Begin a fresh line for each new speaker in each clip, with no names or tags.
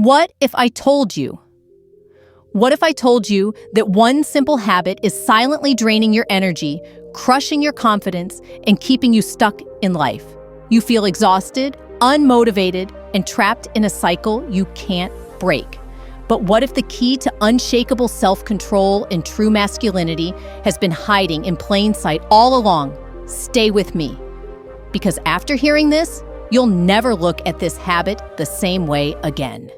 What if I told you? What if I told you that one simple habit is silently draining your energy, crushing your confidence, and keeping you stuck in life? You feel exhausted, unmotivated, and trapped in a cycle you can't break. But what if the key to unshakable self-control and true masculinity has been hiding in plain sight all along? Stay with me. Because after hearing this, you'll never look at this habit the same way again.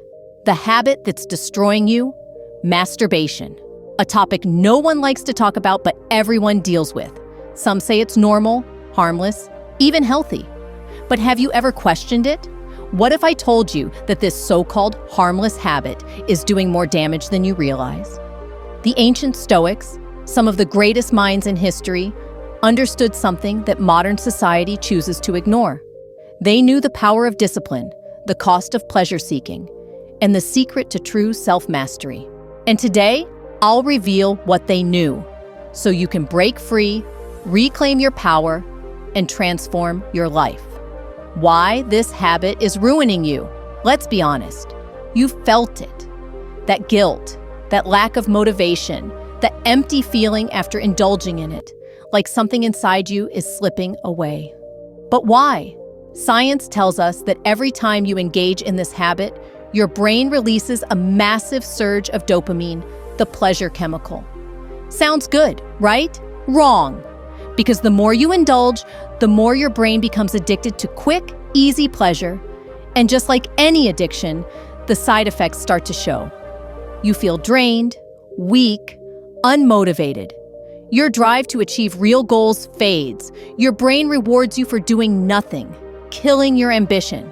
The habit that's destroying you: masturbation. A topic no one likes to talk about, but everyone deals with. Some say it's normal, harmless, even healthy. But have you ever questioned it? What if I told you that this so-called harmless habit is doing more damage than you realize? The ancient Stoics, some of the greatest minds in history, understood something that modern society chooses to ignore. They knew the power of discipline, the cost of pleasure-seeking, and the secret to true self-mastery. And today, I'll reveal what they knew, so you can break free, reclaim your power, and transform your life. Why this habit is ruining you. Let's be honest. You felt it. That guilt, that lack of motivation, that empty feeling after indulging in it, like something inside you is slipping away. But why? Science tells us that every time you engage in this habit, your brain releases a massive surge of dopamine, the pleasure chemical. Sounds good, right? Wrong. Because the more you indulge, the more your brain becomes addicted to quick, easy pleasure. And just like any addiction, the side effects start to show. You feel drained, weak, unmotivated. Your drive to achieve real goals fades. Your brain rewards you for doing nothing, killing your ambition.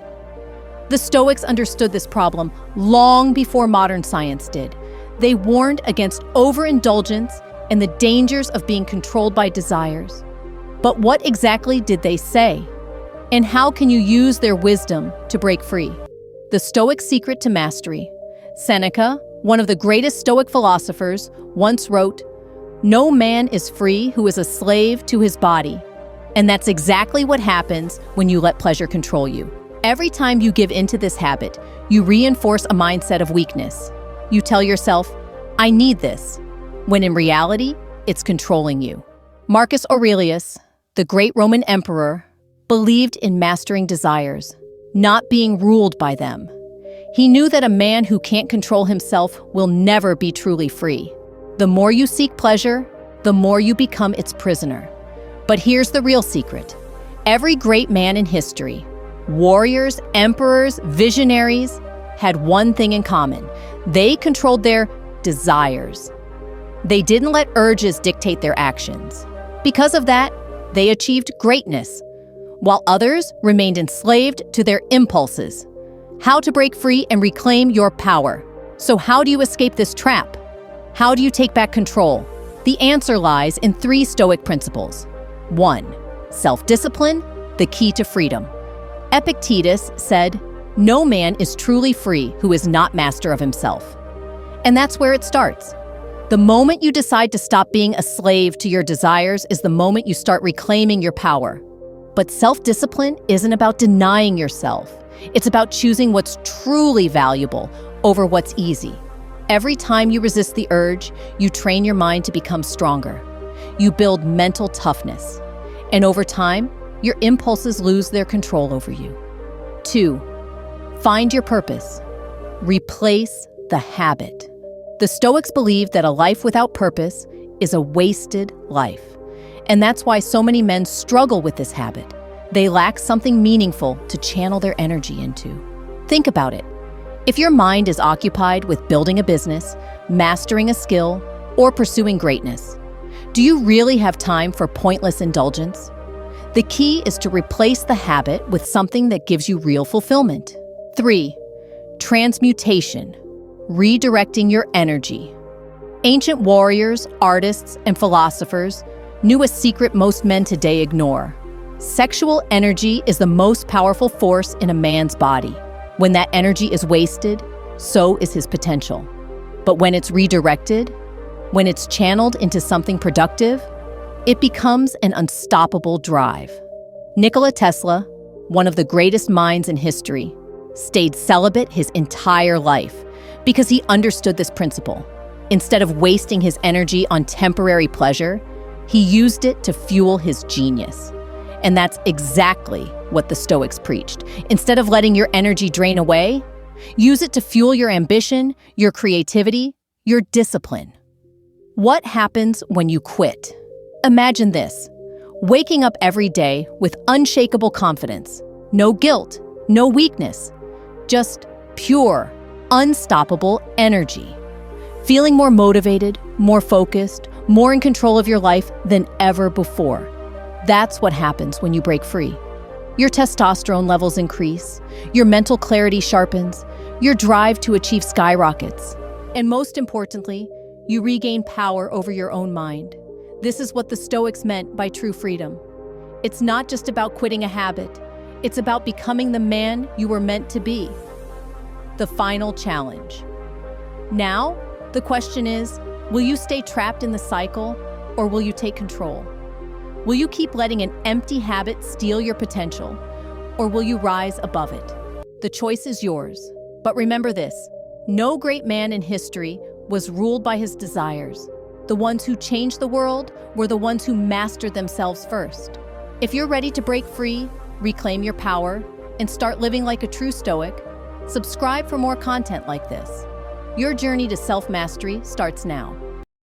The Stoics understood this problem long before modern science did. They warned against overindulgence and the dangers of being controlled by desires. But what exactly did they say? And how can you use their wisdom to break free? The Stoic secret to mastery. Seneca, one of the greatest Stoic philosophers, once wrote, "No man is free who is a slave to his body." And that's exactly what happens when you let pleasure control you. Every time you give into this habit, you reinforce a mindset of weakness. You tell yourself, "I need this," when in reality, it's controlling you. Marcus Aurelius, the great Roman emperor, believed in mastering desires, not being ruled by them. He knew that a man who can't control himself will never be truly free. The more you seek pleasure, the more you become its prisoner. But here's the real secret. Every great man in history, warriors, emperors, visionaries, had one thing in common. They controlled their desires. They didn't let urges dictate their actions. Because of that, they achieved greatness, while others remained enslaved to their impulses. How to break free and reclaim your power. So how do you escape this trap? How do you take back control? The answer lies in 3 Stoic principles. 1. Self-discipline, the key to freedom. Epictetus said, "No man is truly free who is not master of himself." And that's where it starts. The moment you decide to stop being a slave to your desires is the moment you start reclaiming your power. But self-discipline isn't about denying yourself. It's about choosing what's truly valuable over what's easy. Every time you resist the urge, you train your mind to become stronger. You build mental toughness. And over time, your impulses lose their control over you. 2. Find your purpose. Replace the habit. The Stoics believed that a life without purpose is a wasted life. And that's why so many men struggle with this habit. They lack something meaningful to channel their energy into. Think about it. If your mind is occupied with building a business, mastering a skill, or pursuing greatness, do you really have time for pointless indulgence? The key is to replace the habit with something that gives you real fulfillment. 3. Transmutation. Redirecting your energy. Ancient warriors, artists, and philosophers knew a secret most men today ignore. Sexual energy is the most powerful force in a man's body. When that energy is wasted, so is his potential. But when it's redirected, when it's channeled into something productive, it becomes an unstoppable drive. Nikola Tesla, one of the greatest minds in history, stayed celibate his entire life because he understood this principle. Instead of wasting his energy on temporary pleasure, he used it to fuel his genius. And that's exactly what the Stoics preached. Instead of letting your energy drain away, use it to fuel your ambition, your creativity, your discipline. What happens when you quit? Imagine this: waking up every day with unshakable confidence, no guilt, no weakness, just pure, unstoppable energy. Feeling more motivated, more focused, more in control of your life than ever before. That's what happens when you break free. Your testosterone levels increase, your mental clarity sharpens, your drive to achieve skyrockets. And most importantly, you regain power over your own mind. This is what the Stoics meant by true freedom. It's not just about quitting a habit. It's about becoming the man you were meant to be. The final challenge. Now, the question is, will you stay trapped in the cycle, or will you take control? Will you keep letting an empty habit steal your potential, or will you rise above it? The choice is yours. But remember this: no great man in history was ruled by his desires. The ones who changed the world were the ones who mastered themselves first. If you're ready to break free, reclaim your power, and start living like a true Stoic, subscribe for more content like this. Your journey to self-mastery starts now.